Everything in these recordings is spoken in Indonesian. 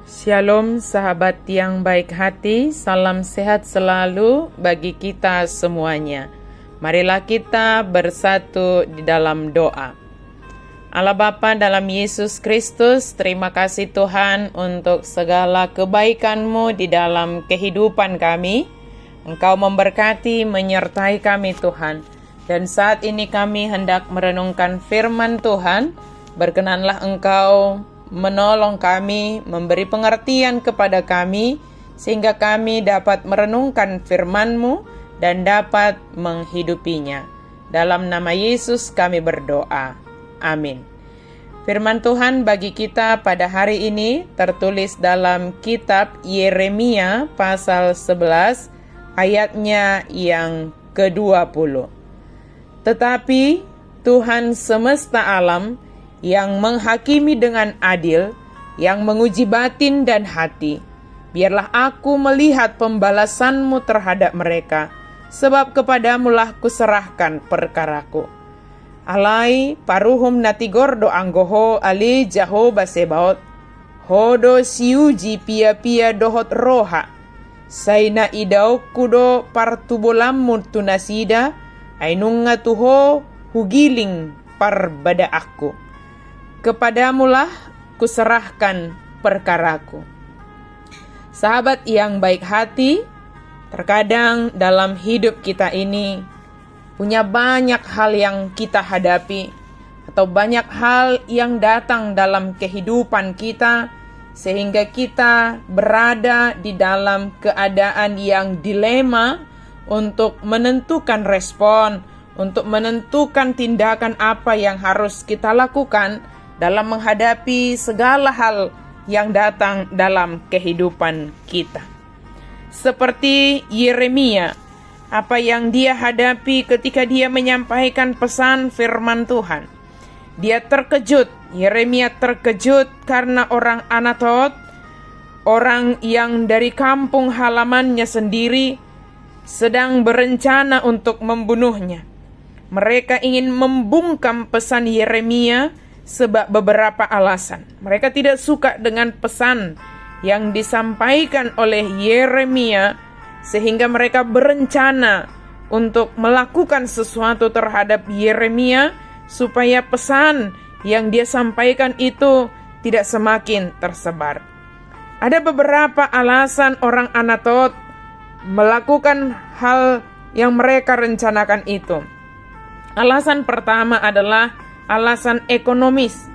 Shalom sahabat yang baik hati, salam sehat selalu bagi kita semuanya. Marilah kita bersatu di dalam doa. Allah Bapa dalam Yesus Kristus, terima kasih Tuhan untuk segala kebaikan-Mu di dalam kehidupan kami. Engkau memberkati, menyertai kami Tuhan. Dan saat ini kami hendak merenungkan firman Tuhan. Berkenanlah Engkau menolong kami, memberi pengertian kepada kami, sehingga kami dapat merenungkan firman-Mu dan dapat menghidupinya. Dalam nama Yesus kami berdoa. Amin. Firman Tuhan bagi kita pada hari ini tertulis dalam kitab Yeremia pasal 11 ayatnya yang ke-20. Tetapi Tuhan semesta alam yang menghakimi dengan adil, yang menguji batin dan hati, biarlah aku melihat pembalasan-Mu terhadap mereka, sebab kepadamu-lah kuserahkan perkaraku. Alai paruhum natigor do anggoho ali jaho basebaot, hodo siuji pia-pia dohot roha, saina idau kudo partubolam tunasida, ainunga tuho hugiling parbada aku. Kepadamulah kuserahkan perkaraku. Sahabat yang baik hati, terkadang dalam hidup kita ini punya banyak hal yang kita hadapi, atau banyak hal yang datang dalam kehidupan kita, sehingga kita berada di dalam keadaan yang dilema untuk menentukan respon, untuk menentukan tindakan apa yang harus kita lakukan dalam menghadapi segala hal yang datang dalam kehidupan kita. Seperti Yeremia, apa yang dia hadapi ketika dia menyampaikan pesan firman Tuhan. Dia terkejut, Yeremia terkejut karena orang Anatot, orang yang dari kampung halamannya sendiri, sedang berencana untuk membunuhnya. Mereka ingin membungkam pesan Yeremia sebab beberapa alasan. Mereka tidak suka dengan pesan yang disampaikan oleh Yeremia, sehingga mereka berencana untuk melakukan sesuatu terhadap Yeremia supaya pesan yang dia sampaikan itu tidak semakin tersebar. Ada beberapa alasan orang Anatot melakukan hal yang mereka rencanakan itu. Alasan pertama adalah alasan ekonomis.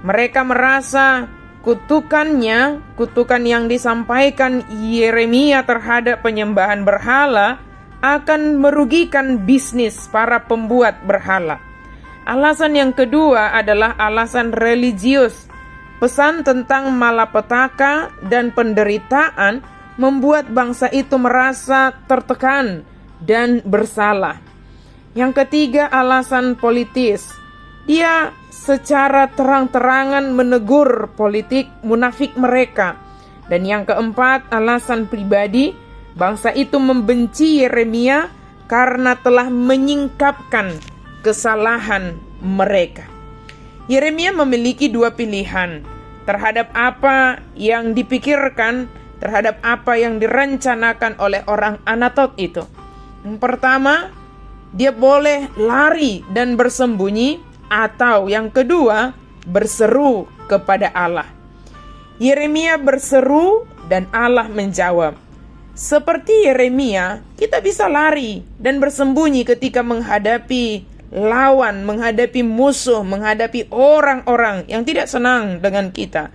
Mereka merasa kutukan yang disampaikan Yeremia terhadap penyembahan berhala akan merugikan bisnis para pembuat berhala. Alasan yang kedua adalah alasan religius. Pesan tentang malapetaka dan penderitaan membuat bangsa itu merasa tertekan dan bersalah. Yang ketiga, alasan politis. Dia secara terang-terangan menegur politik munafik mereka. Dan yang keempat, alasan pribadi. Bangsa itu membenci Yeremia karena telah menyingkapkan kesalahan mereka. Yeremia memiliki dua pilihan terhadap apa yang dipikirkan, terhadap apa yang direncanakan oleh orang Anatot itu. Yang pertama, dia boleh lari dan bersembunyi, atau yang kedua, berseru kepada Allah. Yeremia berseru dan Allah menjawab. Seperti Yeremia, kita bisa lari dan bersembunyi ketika menghadapi lawan, menghadapi musuh, menghadapi orang-orang yang tidak senang dengan kita.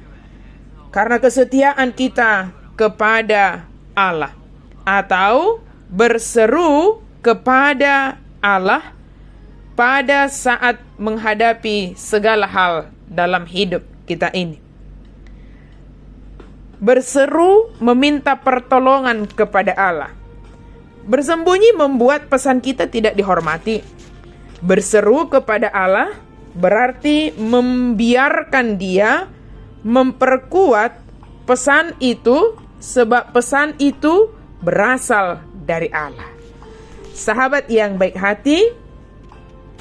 Karena kesetiaan kita kepada Allah. Atau berseru kepada Allah pada saat menghadapi segala hal dalam hidup kita ini. Berseru meminta pertolongan kepada Allah. Bersembunyi membuat pesan kita tidak dihormati. Berseru kepada Allah berarti membiarkan Dia memperkuat pesan itu, sebab pesan itu berasal dari Allah. Sahabat yang baik hati,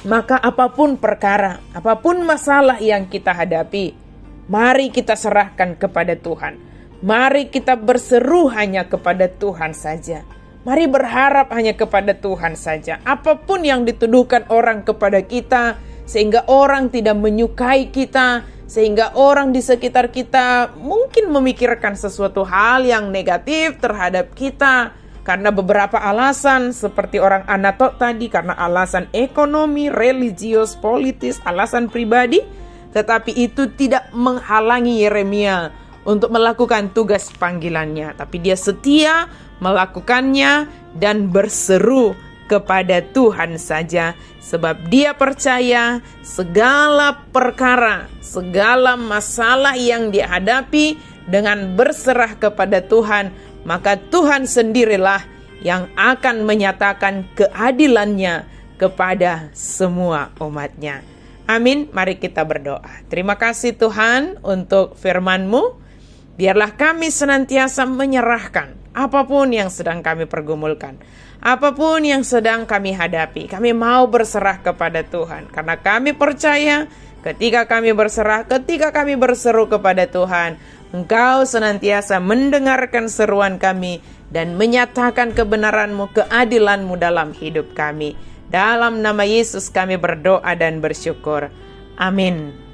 maka apapun perkara, apapun masalah yang kita hadapi, Mari kita serahkan kepada Tuhan. Mari kita berseru hanya kepada Tuhan saja. Mari berharap hanya kepada Tuhan saja. Apapun yang dituduhkan orang kepada kita, sehingga orang tidak menyukai kita, sehingga orang di sekitar kita mungkin memikirkan sesuatu hal yang negatif terhadap kita, karena beberapa alasan seperti orang Anatot tadi, karena alasan ekonomi, religius, politis, alasan pribadi. Tetapi itu tidak menghalangi Yeremia untuk melakukan tugas panggilannya. Tapi dia setia melakukannya dan berseru kepada Tuhan saja. Sebab dia percaya segala perkara, segala masalah yang dia hadapi dengan berserah kepada Tuhan, maka Tuhan sendirilah yang akan menyatakan keadilannya kepada semua umatnya. Amin. Mari kita berdoa. Terima kasih Tuhan untuk firman-Mu. Biarlah kami senantiasa menyerahkan apapun yang sedang kami pergumulkan, apapun yang sedang kami hadapi. Kami mau berserah kepada Tuhan, karena kami percaya ketika kami berserah, ketika kami berseru kepada Tuhan, Engkau senantiasa mendengarkan seruan kami dan menyatakan kebenaran-Mu, keadilan-Mu dalam hidup kami. Dalam nama Yesus kami berdoa dan bersyukur. Amin.